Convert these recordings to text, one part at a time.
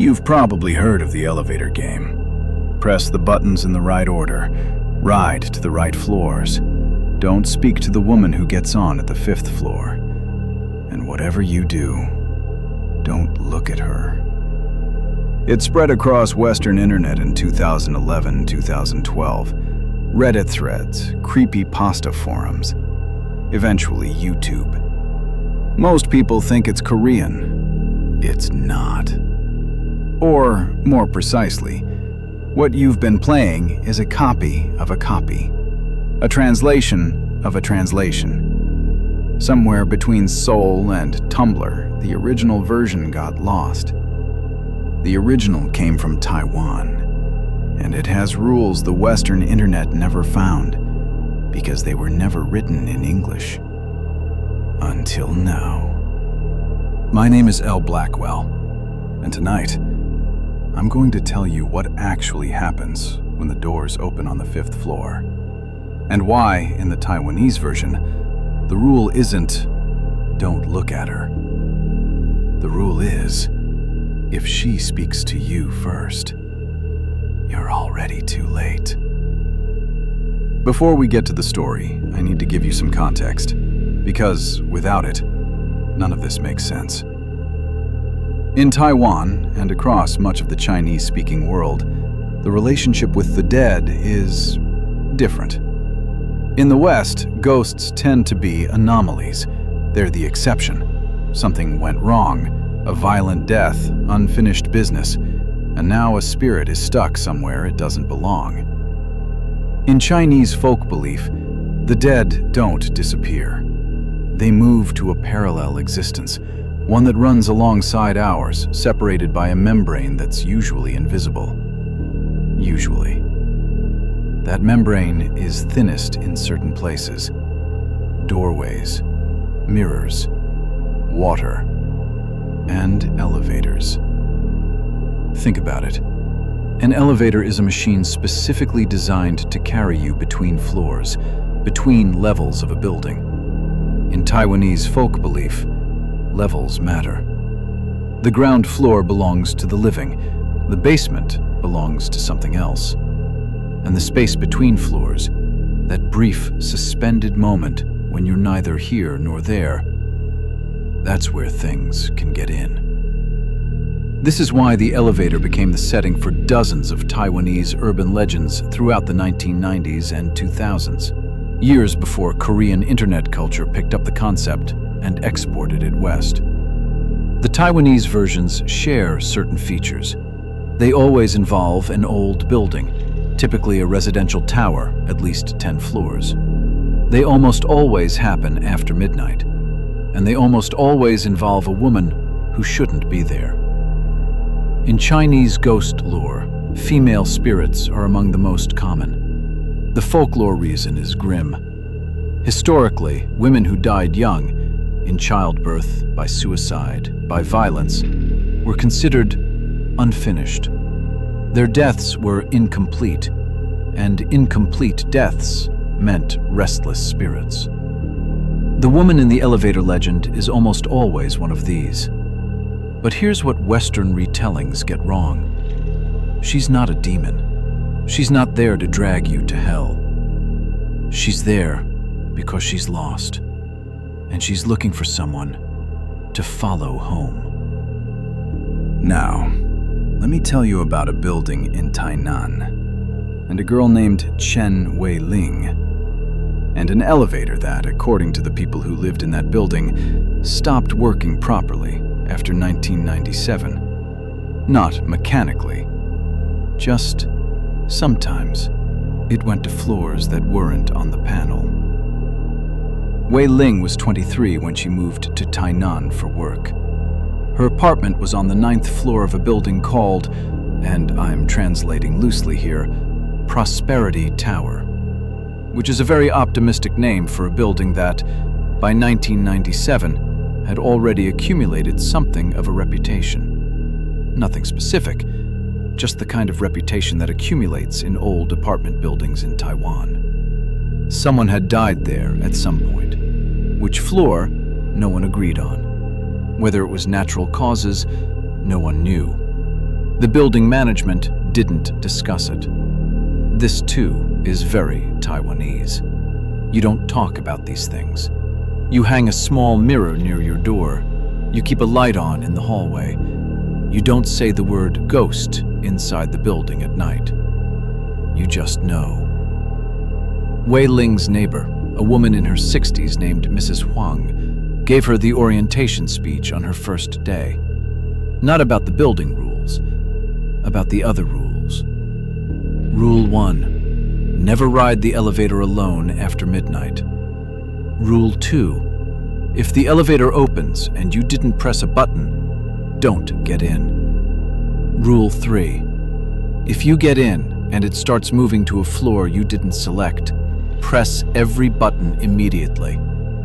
You've probably heard of the elevator game. Press the buttons in the right order, ride to the right floors. Don't speak to the woman who gets on at the 5th floor. And whatever you do, don't look at her. It spread across Western internet in 2011-2012. Reddit threads, creepypasta forums, eventually YouTube. Most people think it's Korean. It's not. Or, more precisely, what you've been playing is a copy of a copy. A translation of a translation. Somewhere between Seoul and Tumblr, the original version got lost. The original came from Taiwan, and it has rules the Western internet never found, because they were never written in English. Until now. My name is L. Blackwell, and tonight, I'm going to tell you what actually happens when the doors open on the 5th floor, and why, in the Taiwanese version, the rule isn't, don't look at her. The rule is, if she speaks to you first, you're already too late. Before we get to the story, I need to give you some context, because without it, none of this makes sense. In Taiwan, and across much of the Chinese-speaking world, the relationship with the dead is different. In the West, ghosts tend to be anomalies. They're the exception. Something went wrong, a violent death, unfinished business, and now a spirit is stuck somewhere it doesn't belong. In Chinese folk belief, the dead don't disappear. They move to a parallel existence, one that runs alongside ours, separated by a membrane that's usually invisible. Usually. That membrane is thinnest in certain places. Doorways, mirrors, water, and elevators. Think about it. An elevator is a machine specifically designed to carry you between floors, between levels of a building. In Taiwanese folk belief, levels matter. The ground floor belongs to the living, the basement belongs to something else. And the space between floors, that brief, suspended moment when you're neither here nor there, that's where things can get in. This is why the elevator became the setting for dozens of Taiwanese urban legends throughout the 1990s and 2000s, years before Korean internet culture picked up the concept and exported it west. The Taiwanese versions share certain features. They always involve an old building, typically a residential tower, at least 10 floors. They almost always happen after midnight, and they almost always involve a woman who shouldn't be there. In Chinese ghost lore, female spirits are among the most common. The folklore reason is grim. Historically, women who died young, in childbirth, by suicide, by violence, were considered unfinished. Their deaths were incomplete, and incomplete deaths meant restless spirits. The woman in the elevator legend is almost always one of these. But here's what Western retellings get wrong. She's not a demon. She's not there to drag you to hell. She's there because she's lost, and she's looking for someone to follow home. Now, let me tell you about a building in Tainan, and a girl named Chen Wei-Ling, and an elevator that, according to the people who lived in that building, stopped working properly after 1997. Not mechanically, just sometimes it went to floors that weren't on the panel. Wei-Ling was 23 when she moved to Tainan for work. Her apartment was on the 9th floor of a building called, and I'm translating loosely here, Prosperity Tower, which is a very optimistic name for a building that, by 1997, had already accumulated something of a reputation. Nothing specific, just the kind of reputation that accumulates in old apartment buildings in Taiwan. Someone had died there at some point. Which floor, no one agreed on. Whether it was natural causes, no one knew. The building management didn't discuss it. This, too, is very Taiwanese. You don't talk about these things. You hang a small mirror near your door. You keep a light on in the hallway. You don't say the word ghost inside the building at night. You just know. Wei-Ling's neighbor, a woman in her 60s named Mrs. Huang, gave her the orientation speech on her first day. Not about the building rules, about the other rules. Rule 1. Never ride the elevator alone after midnight. Rule 2. If the elevator opens and you didn't press a button, don't get in. Rule 3. If you get in and it starts moving to a floor you didn't select, press every button immediately.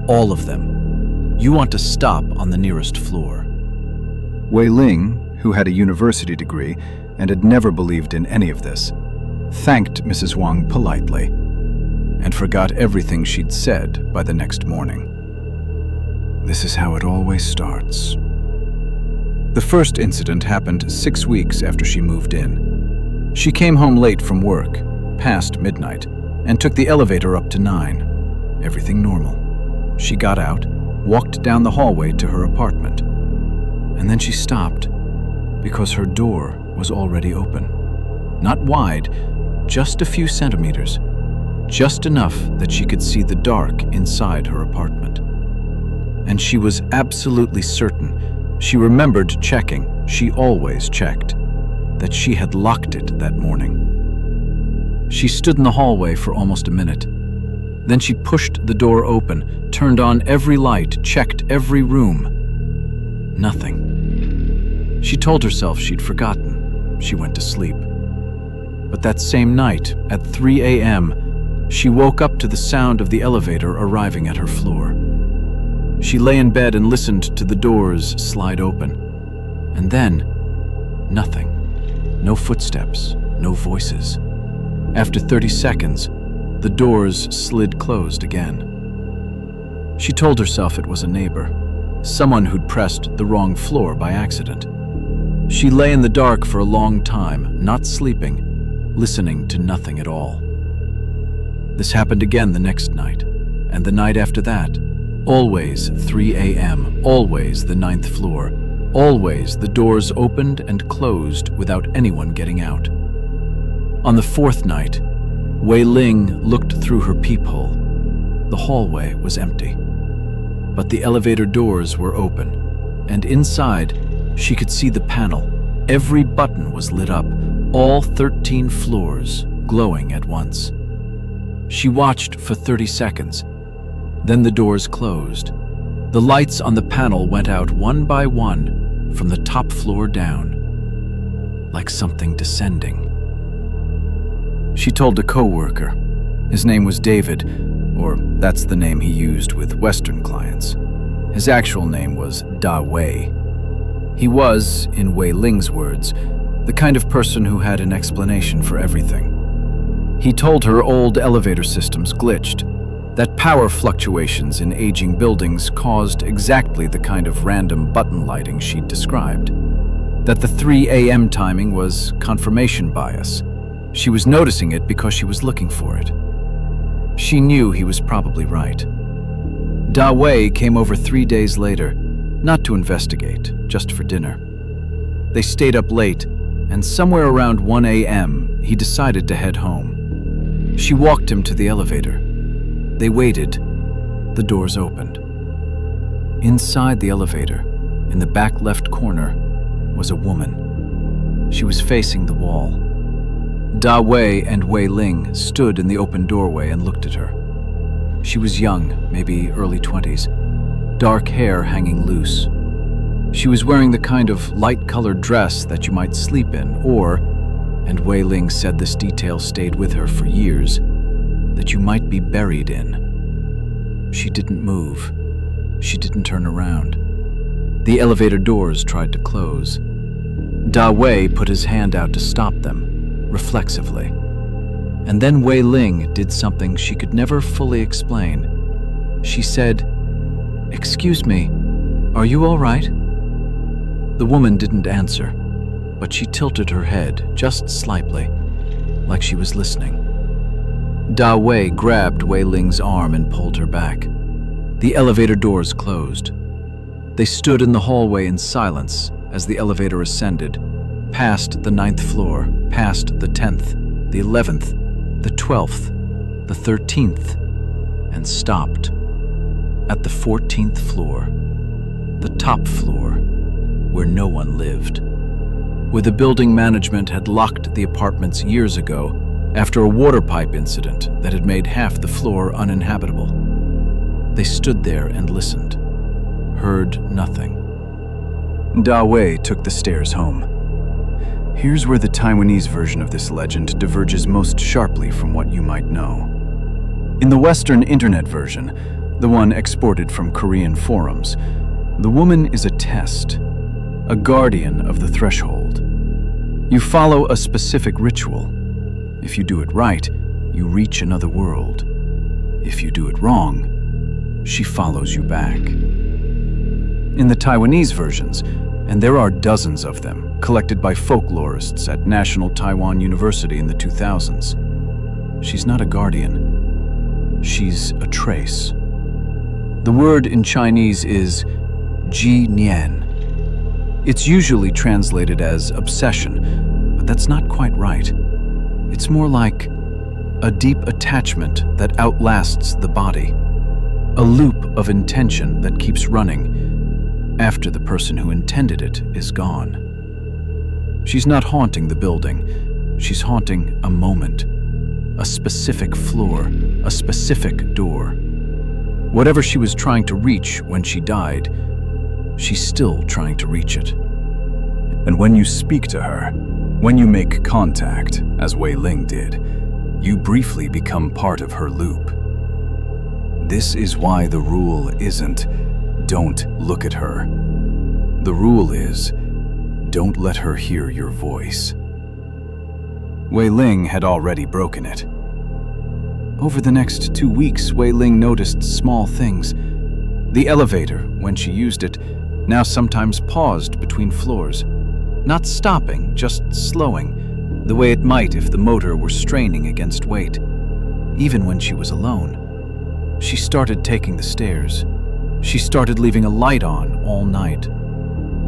All of them. You want to stop on the nearest floor. Wei-Ling, who had a university degree and had never believed in any of this, thanked Mrs. Huang politely and forgot everything she'd said by the next morning. This is how it always starts. The first incident happened 6 weeks after she moved in. She came home late from work, past midnight, and took the elevator up to 9. Everything normal. She got out, walked down the hallway to her apartment, and then she stopped because her door was already open. Not wide, just a few centimeters, just enough that she could see the dark inside her apartment. And she was absolutely certain, she remembered checking, she always checked, that she had locked it that morning. She stood in the hallway for almost a minute. Then she pushed the door open, turned on every light, checked every room. Nothing. She told herself she'd forgotten. She went to sleep. But that same night, at 3 a.m., she woke up to the sound of the elevator arriving at her floor. She lay in bed and listened to the doors slide open. And then, nothing. No footsteps, no voices. After 30 seconds, the doors slid closed again. She told herself it was a neighbor, someone who'd pressed the wrong floor by accident. She lay in the dark for a long time, not sleeping, listening to nothing at all. This happened again the next night, and the night after that. Always 3 a.m., always the 9th floor, always the doors opened and closed without anyone getting out. On the 4th night, Wei-Ling looked through her peephole. The hallway was empty, but the elevator doors were open, and inside she could see the panel. Every button was lit up, all 13 floors glowing at once. She watched for 30 seconds. Then the doors closed. The lights on the panel went out one by one from the top floor down, like something descending. She told a co-worker. His name was David, or that's the name he used with Western clients. His actual name was Da Wei. He was, in Wei-Ling's words, the kind of person who had an explanation for everything. He told her old elevator systems glitched, that power fluctuations in aging buildings caused exactly the kind of random button lighting she'd described. That the 3 a.m. timing was confirmation bias. She was noticing it because she was looking for it. She knew he was probably right. Da Wei came over 3 days later, not to investigate, just for dinner. They stayed up late, and somewhere around 1 a.m., he decided to head home. She walked him to the elevator. They waited. The doors opened. Inside the elevator, in the back left corner, was a woman. She was facing the wall. Da Wei and Wei-Ling stood in the open doorway and looked at her. She was young, maybe early 20s, dark hair hanging loose. She was wearing the kind of light-colored dress that you might sleep in, or, and Wei-Ling said this detail stayed with her for years, that you might be buried in. She didn't move. She didn't turn around. The elevator doors tried to close. Da Wei put his hand out to stop them, reflexively. And then Wei-Ling did something she could never fully explain. She said, "Excuse me, are you all right?" The woman didn't answer, but she tilted her head just slightly, like she was listening. Da Wei grabbed Wei-Ling's arm and pulled her back. The elevator doors closed. They stood in the hallway in silence as the elevator ascended, past the 9th floor, past the 10th, the 11th, the 12th, the 13th, and stopped at the 14th floor, the top floor, where no one lived. Where the building management had locked the apartments years ago after a water pipe incident that had made half the floor uninhabitable. They stood there and listened, heard nothing. Da Wei took the stairs home. Here's where the Taiwanese version of this legend diverges most sharply from what you might know. In the Western internet version, the one exported from Korean forums, the woman is a test, a guardian of the threshold. You follow a specific ritual. If you do it right, you reach another world. If you do it wrong, she follows you back. In the Taiwanese versions, and there are dozens of them, collected by folklorists at National Taiwan University in the 2000s, she's not a guardian. She's a trace. The word in Chinese is ji nian. It's usually translated as obsession, but that's not quite right. It's more like a deep attachment that outlasts the body, a loop of intention that keeps running after the person who intended it is gone. She's not haunting the building, she's haunting a moment, a specific floor, a specific door. Whatever she was trying to reach when she died, she's still trying to reach it. And when you speak to her, when you make contact, as Wei-Ling did, you briefly become part of her loop. This is why the rule isn't, don't look at her. The rule is, don't let her hear your voice. Wei-Ling had already broken it. Over the next 2 weeks, Wei-Ling noticed small things. The elevator, when she used it, now sometimes paused between floors. Not stopping, just slowing, the way it might if the motor were straining against weight. Even when she was alone. She started taking the stairs. She started leaving a light on all night.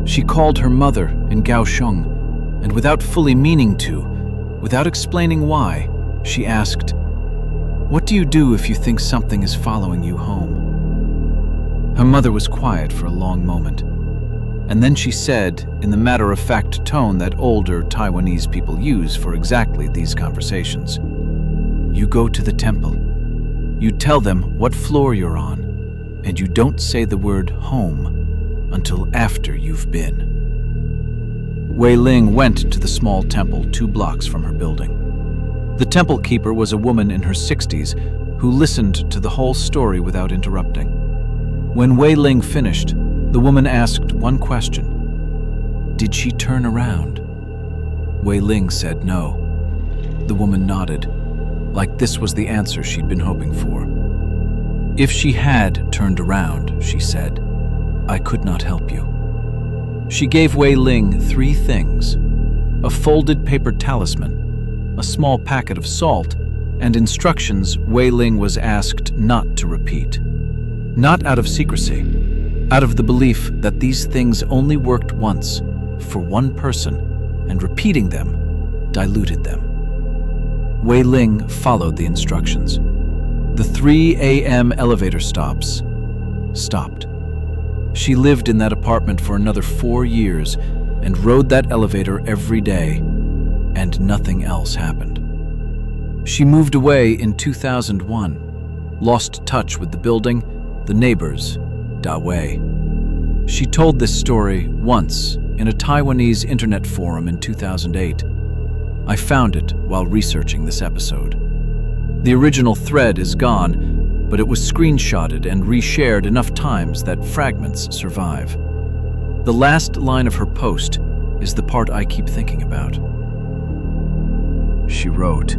She called her mother in Kaohsiung, and without fully meaning to, without explaining why, she asked, "What do you do if you think something is following you home?" Her mother was quiet for a long moment, and then she said, in the matter-of-fact tone that older Taiwanese people use for exactly these conversations, "You go to the temple. You tell them what floor you're on, and you don't say the word home until after you've been." Wei-Ling went to the small temple 2 blocks from her building. The temple keeper was a woman in her 60s who listened to the whole story without interrupting. When Wei-Ling finished, the woman asked one question. Did she turn around? Wei-Ling said no. The woman nodded, like this was the answer she'd been hoping for. If she had turned around, she said, I could not help you. She gave Wei-Ling 3 things: a folded paper talisman, a small packet of salt, and instructions Wei-Ling was asked not to repeat. Not out of secrecy, out of the belief that these things only worked once, for one person, and repeating them diluted them. Wei-Ling followed the instructions. The 3 a.m. elevator stops stopped. She lived in that apartment for another 4 years and rode that elevator every day, and nothing else happened. She moved away in 2001, lost touch with the building, the neighbors, Da Wei. She told this story once in a Taiwanese internet forum in 2008. I found it while researching this episode. The original thread is gone, but it was screenshotted and reshared enough times that fragments survive. The last line of her post is the part I keep thinking about. She wrote,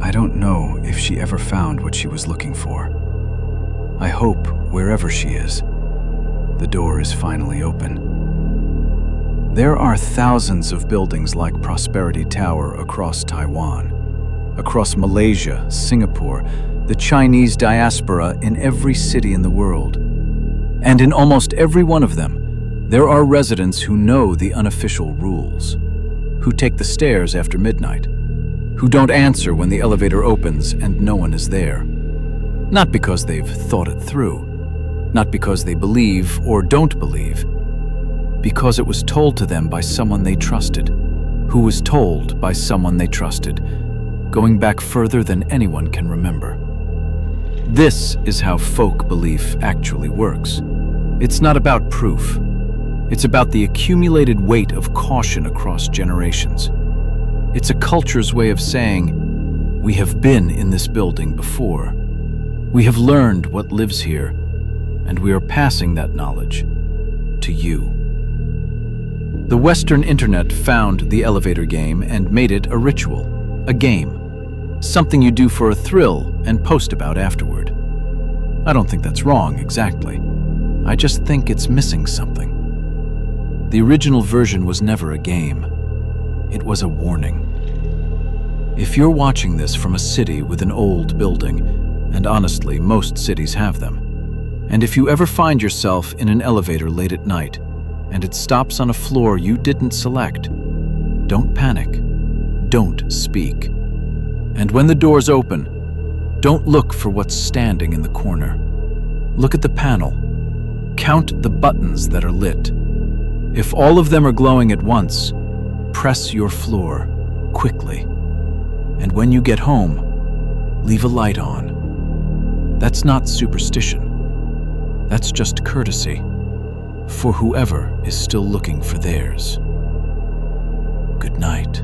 I don't know if she ever found what she was looking for. I hope, wherever she is, the door is finally open. There are thousands of buildings like Prosperity Tower across Taiwan, across Malaysia, Singapore, the Chinese diaspora in every city in the world. And in almost every one of them, there are residents who know the unofficial rules, who take the stairs after midnight, who don't answer when the elevator opens and no one is there. Not because they've thought it through, not because they believe or don't believe, because it was told to them by someone they trusted, who was told by someone they trusted, going back further than anyone can remember. This is how folk belief actually works. It's not about proof. It's about the accumulated weight of caution across generations. It's a culture's way of saying, we have been in this building before. We have learned what lives here, and we are passing that knowledge to you. The Western Internet found the elevator game and made it a ritual, a game, something you do for a thrill and post about afterward. I don't think that's wrong, exactly. I just think it's missing something. The original version was never a game. It was a warning. If you're watching this from a city with an old building, and honestly, most cities have them, and if you ever find yourself in an elevator late at night, and it stops on a floor you didn't select, don't panic. Don't speak. And when the doors open, don't look for what's standing in the corner. Look at the panel. Count the buttons that are lit. If all of them are glowing at once, press your floor quickly. And when you get home, leave a light on. That's not superstition. That's just courtesy for whoever is still looking for theirs. Good night.